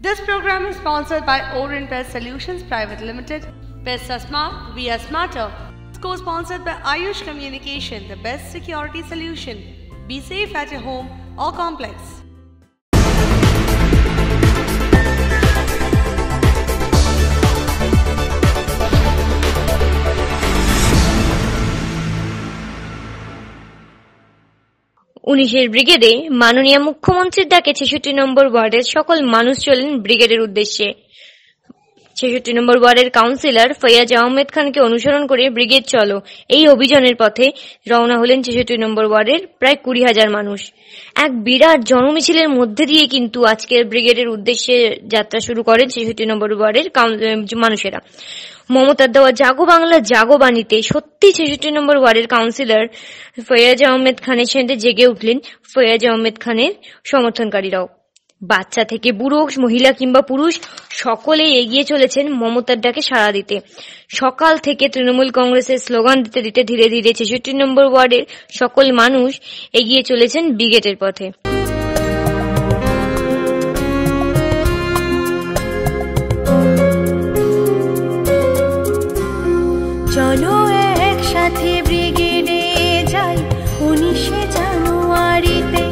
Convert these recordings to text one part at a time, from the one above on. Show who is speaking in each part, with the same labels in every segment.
Speaker 1: This program is sponsored by Orient Pest Solutions Private Limited. Pests are smart, we are smarter. Co-sponsored by Ayush Communication, the best security solution. Be safe at your home or complex.
Speaker 2: উনিশের ব্রিগেডে মাননীয় মুখ্যমন্ত্রীর ডাকে ৬৬ নম্বর ওয়ার্ডের সকল মানুষ চলেন ব্রিগেডের উদ্দেশ্যে। ৬৬ নম্বর ওয়ার্ডের কাউন্সিলর ফৈয়াজ আহমেদ খানকে অনুসরণ করে ব্রিগেড চলো এই অভিযানের পথে রওনা হলেন ৬৬ নম্বর ওয়ার্ডের প্রায় ২০,০০০ মানুষ। এক বিরাট জনমিছিলের মধ্যে দিয়ে কিন্তু আজকের ব্রিগেডের উদ্দেশ্যে যাত্রা শুরু করেন ৬৬ নম্বর ওয়ার্ডের মানুষেরা। মমতার দেওয়া জাগো বাংলা জাগো বাণীতে সত্যি ৬৬ নম্বর ওয়ার্ডের কাউন্সিলর ফৈয়াজ আহমেদ খানের সাথে জেগে উঠলেন ফৈয়াজ আহমেদ খানের সমর্থনকারীরাও। বাচ্চা থেকে বুড়ো, মহিলা কিংবা পুরুষ সকলেই এগিয়ে চলেছেন মমতার ডাকে সাড়া দিতে। সকাল থেকে তৃণমূল কংগ্রেসের স্লোগান দিতে দিতে ধীরে ধীরে ৬৬ নম্বর ওয়ার্ডের সকল মানুষ এগিয়ে চলেছেন ব্রিগেডের পথে।
Speaker 3: চলো একসাথে ব্রিগেডে যাই 19শে জানুয়ারিতে,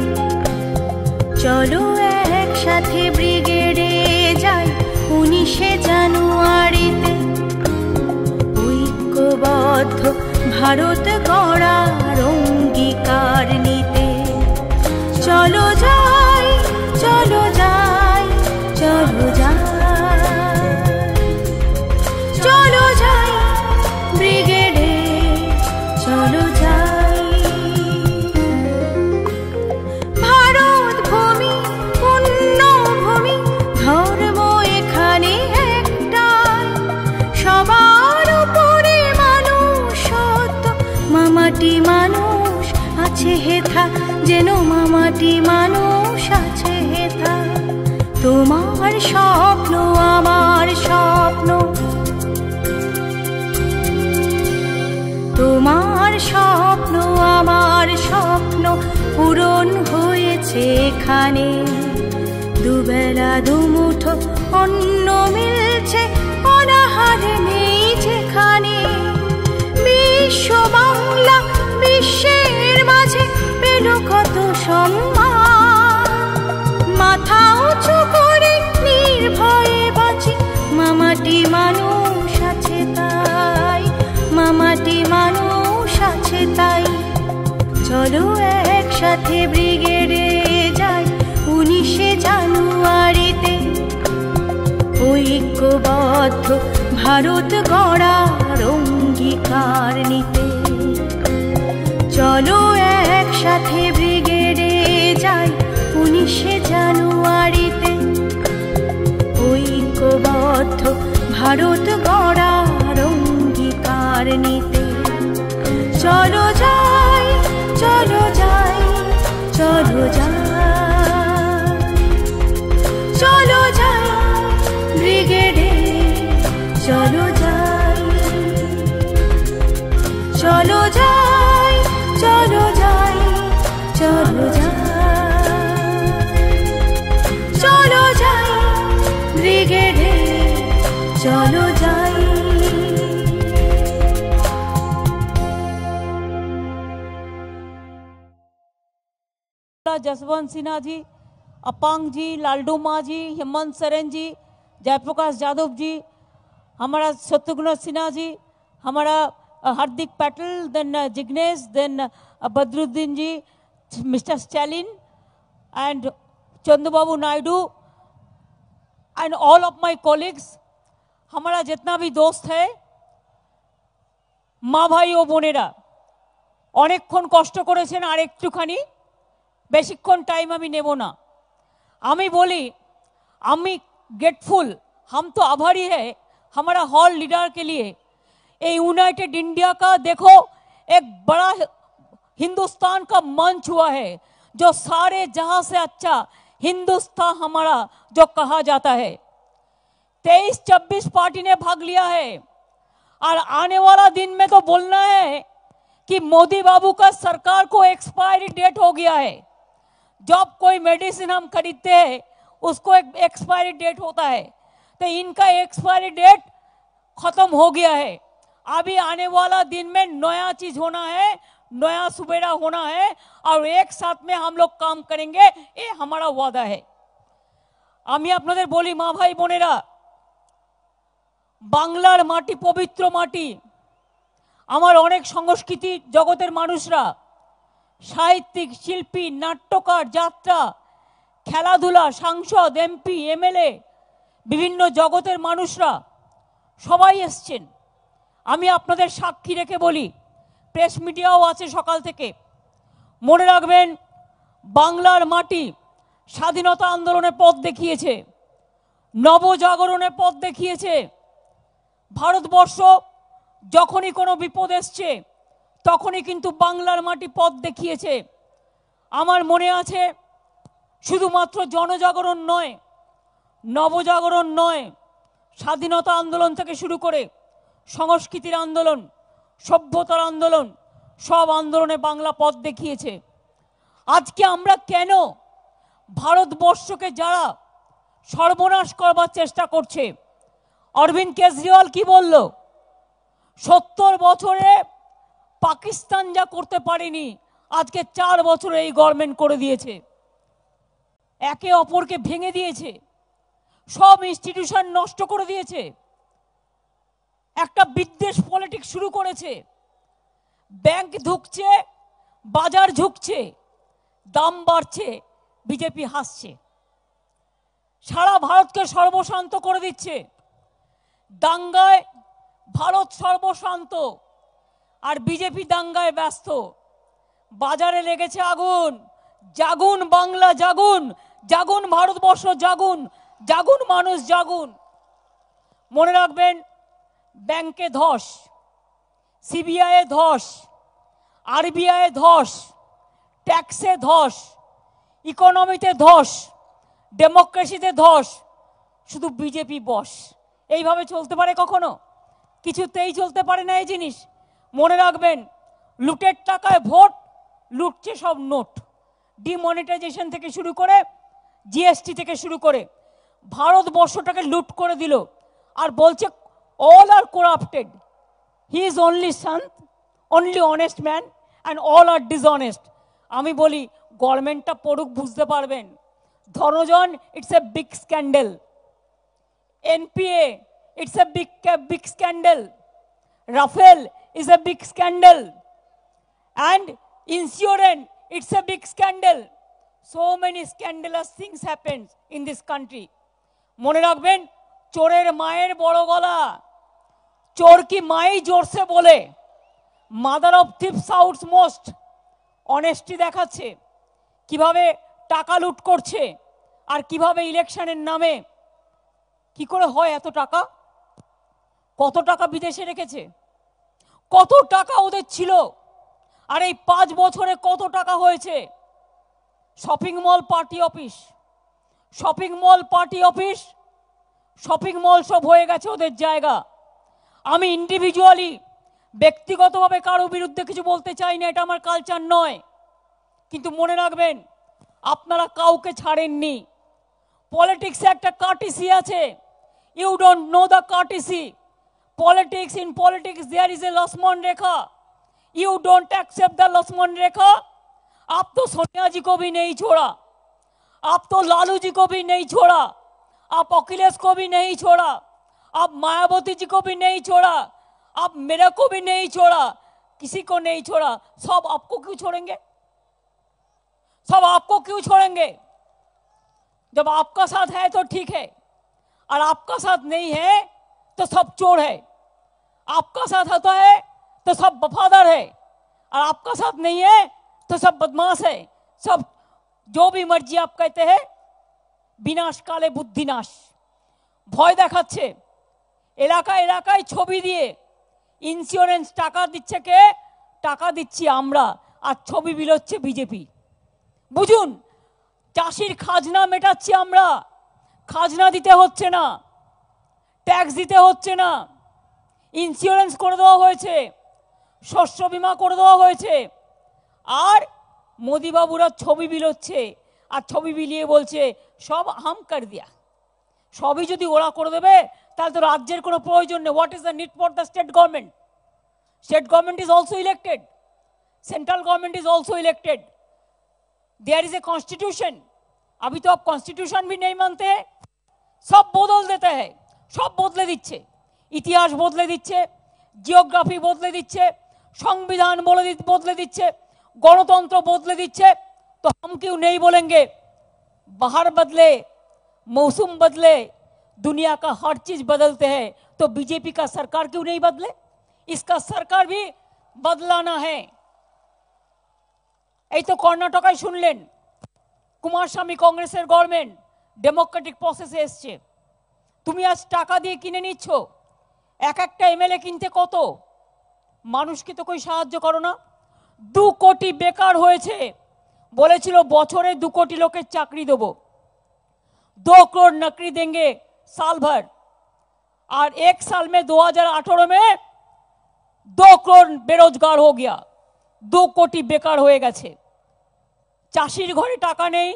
Speaker 3: চলো একসাথে ব্রিগেডে যাই 19শে জানুয়ারিতে। ঐক্যবদ্ধ ভারত গড়ার অঙ্গীকার নিতে। চলো যাই, চলো যাই, চলো যাই, চলো যাই ব্রিগেডে, চলো যাই। ভারত ভূমি পুণ্যভূমি, ধর্ম এখানে একটাই, সবার উপরে মানুষত্ব। মামাটি মানুষ আছে হেথা, যেন মামাটি মানুষ আছে হেথা। তোমার স্বপ্ন আমার স্বপ্ন, তোমার স্বপ্ন আমার স্বপ্ন পূরণ হয়েছে এখানে। দুবেলা দুমুঠো অন্ন মিলছে, অনাহারে নেই যেখানে। বিশ্ব বাংলা বিশ্বের মাঝে পেল কত সম্মান। মাথা উঁচু করে নির্ভয়ে বাঁচি, মামাটি মানুষ আছে তাই, মামাটি মানুষ আছে তাই। চলো একসাথে ব্রিগেডে যাই 19শে জানুয়ারিতে। ঐক্যবদ্ধ ভারত গড়ার অঙ্গীকার নিতে। চলো একসাথে ব্রিগেডে যাই 19শে জানুয়ারিতে। ঐক্যবদ্ধ ভারত গড়ার অঙ্গীকার নিতে। চলো যাই, চলো যাই, চলো যাই, চলো যাই ব্রিগেডে, চলো যাই, চলো যাই, চলো যাই, চলো যাই, চলো যাই ব্রিগেডে, চলো যাই।
Speaker 4: जसवंत सिन्हा जी, अपांग जी, लालडूमा जी, हेमंत सोरेन जी, जयप्रकाश यादव जी, हमारा शत्रुघ्न सिन्हा जी, हमारा Hardik Patel, then Jignesh, then Badruddin ji, mister Stalin and Chandrababu Naidu and all of my colleagues. हमारा जितना भी दोस्त है, मा भाई ओ बोनेरा अनेकक्षण कष्ट करेছেন, আর একটুখানি বেশিক্ষণ টাইম আমি নেব না। আমি বলি আমি ग्रेटफुल, हम तो आभारी है हमारा हॉल लीडर के लिए। ये यूनाइटेड इंडिया का देखो एक बड़ा हिंदुस्तान का मंच हुआ है, जो सारे जहां से अच्छा हिंदुस्तान हमारा जो कहा जाता है। 23-26 पार्टी ने भाग लिया है, और आने वाला दिन में तो बोलना है कि मोदी बाबू का सरकार को एक्सपायरी डेट हो गया है। जब कोई मेडिसिन हम खरीदते हैं उसको एक एक्सपायरी डेट होता है, तो इनका एक्सपायरी डेट खत्म हो गया है। अभी आने वाला दिन में नया चीज होना है, नया सुबेरा होना है और एक साथ में हम लोग काम करेंगे, ये हमारा वादा है। আমি আপনাদের বলি মা ভাই বোনেরা, বাংলার মাটি পবিত্র মাটি। আমার অনেক সংস্কৃতি জগতের মানুষরা, সাহিত্যিক, শিল্পী, নাট্যকার, যাত্রা, খেলাধুলা, সাংসদ, এমপি, এমএলএ, বিভিন্ন জগতের মানুষরা সবাই এসছেন। আমি আপনাদের সাক্ষী রেখে বলি, প্রেস মিডিয়াও আছে সকাল থেকে। মনে রাখবেন, বাংলার মাটি স্বাধীনতা আন্দোলনে পথ দেখিয়েছে, নবজাগরণে পথ দেখিয়েছে। ভারতবর্ষ যখনই কোনো বিপদ এসছে তখনই কিন্তু বাংলার মাটি পথ দেখিয়েছে। আমার মনে আছে, শুধুমাত্র জনজাগরণ নয়, নবজাগরণ নয়, স্বাধীনতা আন্দোলন থেকে শুরু করে সংস্কৃতির আন্দোলন, সভ্যতার আন্দোলন, সব আন্দোলনে বাংলা পথ দেখিয়েছে। আজকে আমরা কেন ভারতবর্ষকে যারা সর্বনাশ করবার চেষ্টা করছে, অরবিন্দ কেজরিওয়াল কি বলল, 70 বছরে পাকিস্তান যা করতে পারেনি আজকে 4 বছরে এই গভর্নমেন্ট করে দিয়েছে। একে অপরকে ভেঙে দিয়েছে, সব ইনস্টিটিউশন নষ্ট করে দিয়েছে, একটা বিদ্বেষ পলিটিক্স শুরু করেছে। ব্যাংক ঢুকছে, বাজার ঝুঁকছে, দাম বাড়ছে, বিজেপি হাসছে, সারা ভারতকে সর্বশান্ত করে দিচ্ছে। দাঙ্গায় ভারত সর্বশান্ত আর বিজেপি দাঙ্গায় ব্যস্ত। বাজারে লেগেছে আগুন, জাগুন বাংলা জাগুন, জাগুন ভারতবর্ষ জাগুন, জাগুন মানুষ জাগুন। মনে রাখবেন, ব্যাংকে ধস, সিবিআই এ ধস, আরবিআই এ ধস, ট্যাক্সে ধস, ইকোনমিতে ধস, ডেমোক্রেসিতে ধস, শুধু বিজেপি বস। এইভাবে চলতে পারে কখনো? কিছুতেই চলতে পারে না এই জিনিস। মনে রাখবেন, লুটের টাকায় ভোট, লুটছে সব নোট, ডিমনিটাইজেশন থেকে শুরু করে জিএসটি থেকে শুরু করে ভারতবর্ষটাকে লুট করে দিল। আর বলছে all are corrupted, he is only sant, only honest man and all are dishonest। আমি বলি, গভর্নমেন্টটা পড়ুক, বুঝতে পারবেন। ধনজন, it's a big scandal. NPA, it's a big scandal. Rafale is a big scandal. And insurance, it's a big scandal. So many scandalous things happen in this country. মনে রাখবেন, চোরের মায়ের বড় গলা, চোর কি মাই জোরসে বলে। Mother of thief south's most. Honesty দেখাচ্ছে, কিভাবে টাকা লুট করছে আর কিভাবে ইলেকশনের নামে কি করে হয় এত টাকা। কত টাকা বিদেশে রেখেছে, কত টাকা ওদের ছিল, আর এই 5 বছরে কত টাকা হয়েছে। Shopping mall party office, shopping mall party office, shopping mall সব হয়ে গেছে ওদের জায়গা। আমি ইন্ডিভিজুয়ালি ব্যক্তিগতভাবে কারো বিরুদ্ধে কিছু বলতে চাই না, এটা আমার কালচার নয়। কিন্তু মনে রাখবেন, আপনারা কাউকে ছাড়েননি। পলিটিক্সে একটা কার্টিসি আছে, you don't know the courtesy. Politics, in politics there is a Lakshman Rekha. You don't accept the Lakshman Rekha, आप तो सोनिया जी को भी नहीं छोड़ा, आप तो लालू जी को भी नहीं छोड़ा, आप अखिलेश को भी नहीं छोड़ा, आप मायावती जी को भी नहीं छोड़ा, आप मेरे को भी नहीं छोड़ा, किसी को नहीं छोड़ा। सब आपको क्यों छोड़ेंगे? सब आपको क्यों छोड़ेंगे? जब आपका साथ है तो ठीक है, और आपका साथ नहीं है तो सब चोर है। आपका साथ होता है तो सब वफादार है, और आपका साथ नहीं है तो सब बदमाश है। सब जो भी मर्जी आप कहते हैं, বিনাশ কালে বুদ্ধিনাশ। ভয় দেখাচ্ছে, এলাকায় এলাকায় ছবি দিয়ে ইন্স্যুরেন্স টাকা দিচ্ছে কে? টাকা দিচ্ছি আমরা, আর ছবি বিলোচ্ছে বিজেপি। বুঝুন, চাষির খাজনা মেটাচ্ছি আমরা, খাজনা দিতে হচ্ছে না, ট্যাক্স দিতে হচ্ছে না, ইন্স্যুরেন্স করে দেওয়া হয়েছে, শস্য বীমা করে দেওয়া হয়েছে, আর মোদিবাবুরা ছবি বিলোচ্ছে আর ছবি বিলিয়ে বলছে সব হাম কর দিয়া। সবই যদি ওরা করে দেবে তাহলে তো রাজ্যের কোনো প্রয়োজন নেই। What is the need for the state government? State government is also elected, central government is also elected, there is a constitution. अभी तो आप कॉन्स्टिट्यूशन भी नहीं मानते, सब बदल देते हैं, सब बदले दिच्छे, इतिहास बदले दिच्छे, जियोग्राफी बदले दिच्छे, संविधान बदले दिच्छे, गणतंत्र बदले दिच्छे। तो हम क्यों नहीं बोलेंगे बाहर बदले, मौसम बदले, दुनिया का हर चीज बदलते हैं, तो बीजेपी का सरकार क्यों नहीं बदले? इसका सरकार भी बदलाना है। এই তো কর্ণাটকায় শুনলেন কুমারস্বামী কংগ্রেসের গভর্নমেন্ট ডেমোক্রেটিক প্রসেসে এসছে। তুমি আজ টাকা দিয়ে কিনে নিচ্ছ, এক একটা এমএলএ কিনতে কত? মানুষকে তো কই সাহায্য করো না। 2 কোটি বেকার হয়েছে, বলেছিল বছরে 2 কোটি লোকের চাকরি দেবো, 2 करोड़ नौकरी देंगे साल भर, और 1 साल में 2018 में 2 करोड़ बेरोजगार हो गया, 2 কোটি বেকার হয়ে গেছে। চাষির ঘরে টাকা নেই,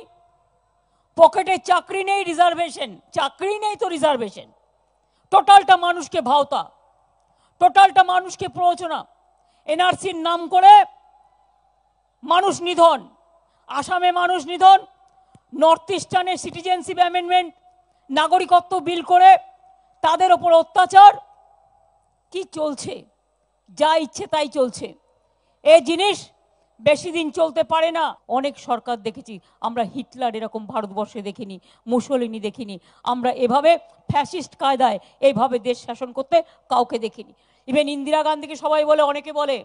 Speaker 4: পকেটে চাকরি নেই, রিজার্ভেশন, চাকরি নেই তো রিজার্ভেশন, টোটালটা মানুষকে ভাওতা, টোটালটা মানুষকে প্ররোচনা। এনআরসির নাম করে মানুষ নিধন, আসামে মানুষ নিধন, নর্থ ইস্টার্নে সিটিজেনশিপ অ্যামেন্ডমেন্ট, নাগরিকত্ব বিল করে তাদের ওপর অত্যাচার। কি চলছে? যা ইচ্ছে তাই চলছে। এই জিনিস বেশি দিন চলতে পারে না। অনেক সরকার দেখেছি আমরা, হিটলার এরকম ভারতবর্ষে দেখিনি, মুসলিনি দেখিনি, আমরা এভাবে ফ্যাসিস্ট কায়দায় এইভাবে দেশ শাসন করতে কাউকে দেখিনি। ইভেন ইন্দিরা গান্ধীকে সবাই বলে, অনেকে বলে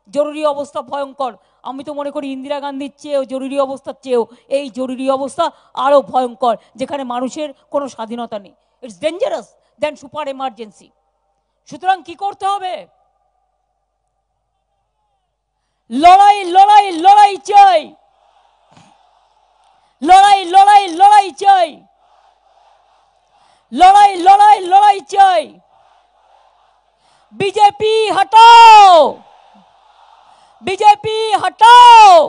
Speaker 4: জরুরি অবস্থা ভয়ঙ্কর। আমি তো মনে করি ইন্দিরা গান্ধীর চেয়েও, জরুরি অবস্থার চেয়েও এই জরুরি অবস্থা আরও ভয়ঙ্কর, যেখানে মানুষের কোনো স্বাধীনতা নেই। It's dangerous then super emergency. সুতরাং কি করতে হবে? লড়াই লড়াই লড়াই চাই, লড়াই লড়াই লড়াই চাই, লড়াই লড়াই লড়াই চাই। बीजेपी हटाओ, बीजेपी हटाओ।